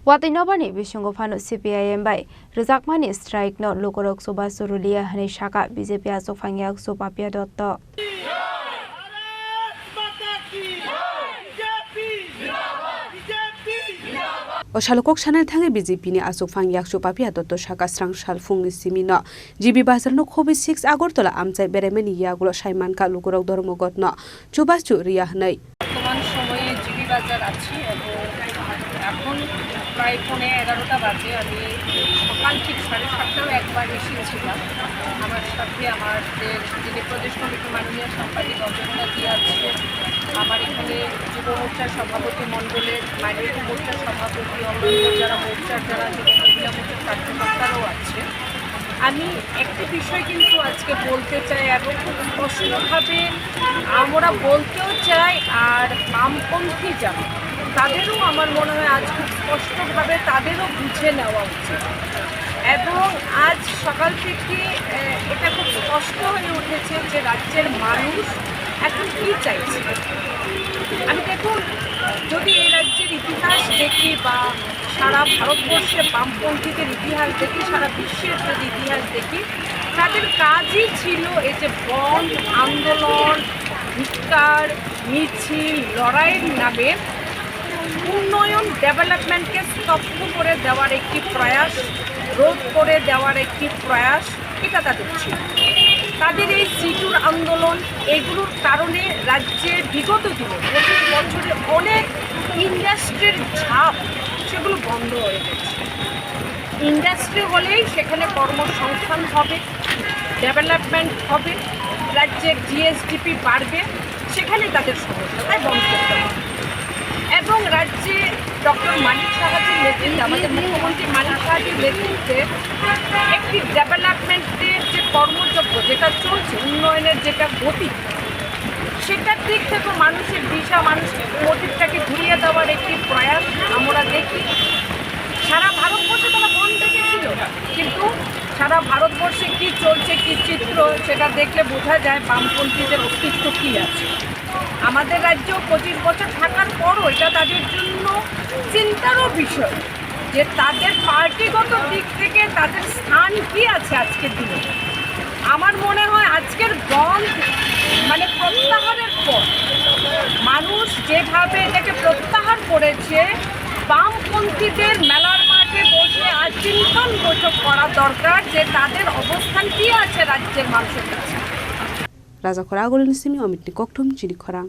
Watinobani Bishungofano CPIM by Rwjakmani strike not Lukurok Chubachu Rwliya Hani Sakha BJP Achukphang Yakchu Papiya Datta. Oshalokok Chanel Tangi BJP ni Achukphang Yakchu Papiya Datta Sakha Srangshal Fungni Simino GB Bazar no Khobi 6 Agortola Amchai Beremeni Yagulo Shaimanka Lukurok Dormogotno Chubachu Rwliya Hanai. বর্তমান সময়ে GB বাজার আছি এবং এখন প্রায় 11:30 বাজে। আমি সকাল ঠিক 7:30টাও একবার এসেছিলাম। আমার সাথে আমাদের যিনি প্রদেশ কমিটির মাননীয় সাংবাদিক অজন্তাজি আছে, আমার এখানে যুব মোর্চার সভাপতি মণ্ডলের মাইনরিটি মোর্চার সভাপতি অন্যান্য যারা মোর্চার যারা মহিলা মোর্চার কার্যকর্তারাও আছে। আমি একটা বিষয় কিন্তু আজকে বলতে চাই এবং খুব স্পষ্টভাবে আমরা বলতেও চাই, আর বামপন্থী যারা তাদেরও আমার মনে হয় আজ খুব স্পষ্টভাবে তাদেরও বুঝে নেওয়া উচিত। এবং আজ সকাল থেকে এটা খুব স্পষ্ট হয়ে উঠেছে যে রাজ্যের মানুষ এখন কী চাইছে। আমি দেখুন, যদি এই রাজ্যের ইতিহাস দেখি বা সারা ভারতবর্ষে বামপন্থীদের ইতিহাস দেখি, সারা বিশ্বের যদি ইতিহাস দেখি, তাদের কাজই ছিল এই যে বন্ধ আন্দোলন, ধিক্কার, মিছিল, লড়াইয়ের নামে উন্নয়ন ডেভেলপমেন্টকে স্তব্ধ করে দেওয়ার একটি প্রয়াস, রোধ করে দেওয়ার একটি প্রয়াস, এটা তাদের ছিল। তাদের এই সিটুর আন্দোলন এগুলোর কারণে রাজ্যে বিগত দিনে 25 বছরে অনেক ইন্ডাস্ট্রির ঝাপ সেগুলো বন্ধ হয়ে গেছে। ইন্ডাস্ট্রি হলেই সেখানে কর্মসংস্থান হবে, ডেভেলপমেন্ট হবে, রাজ্যের জিএসডিপি বাড়বে, সেখানে তাদের সমস্যা, তাই বন্ধ করতে হবে। এবং রাজ্যে ডক্টর মানিক সাহাজির নেতৃত্বে, আমাদের মুখ্যমন্ত্রী মানিক সাহাজির নেতৃত্বে একটি ডেভেলপমেন্টের যে কর্মযজ্ঞ যেটা চলছে, উন্নয়নের যেটা গতি, সেটার দিক থেকে মানুষের দিশা, মানুষের মোটিভটাকে ঘুরিয়ে দেওয়ার একটি প্রয়াস আমরা দেখি। সারা ভারতবর্ষে তারা বন্ধ দেখেছিল, কিন্তু সারা ভারতবর্ষে কী চলছে, কী চিত্র, সেটা দেখলে বোঝা যায় বামপন্থীদের অস্তিত্ব কী আছে। আমাদের রাজ্য 25 বছর থাকার পরও এটা তাদের জন্য চিন্তারও বিষয় যে তাদের পার্টিগত দিক থেকে তাদের স্থান কী আছে আজকের দিনে। আমার মনে হয় আজকের বন্ধ মানে প্রত্যাহারের পর মানুষ যেভাবে এটাকে প্রত্যাহার করেছে, বামপন্থীদের মেলার মাঠে বসে আজ চিন্তন বৈঠক করা দরকার যে তাদের অবস্থান কী আছে রাজ্যের মানুষের কাছে। Raja Khorang Simi Omit Koktum Chini Khorang.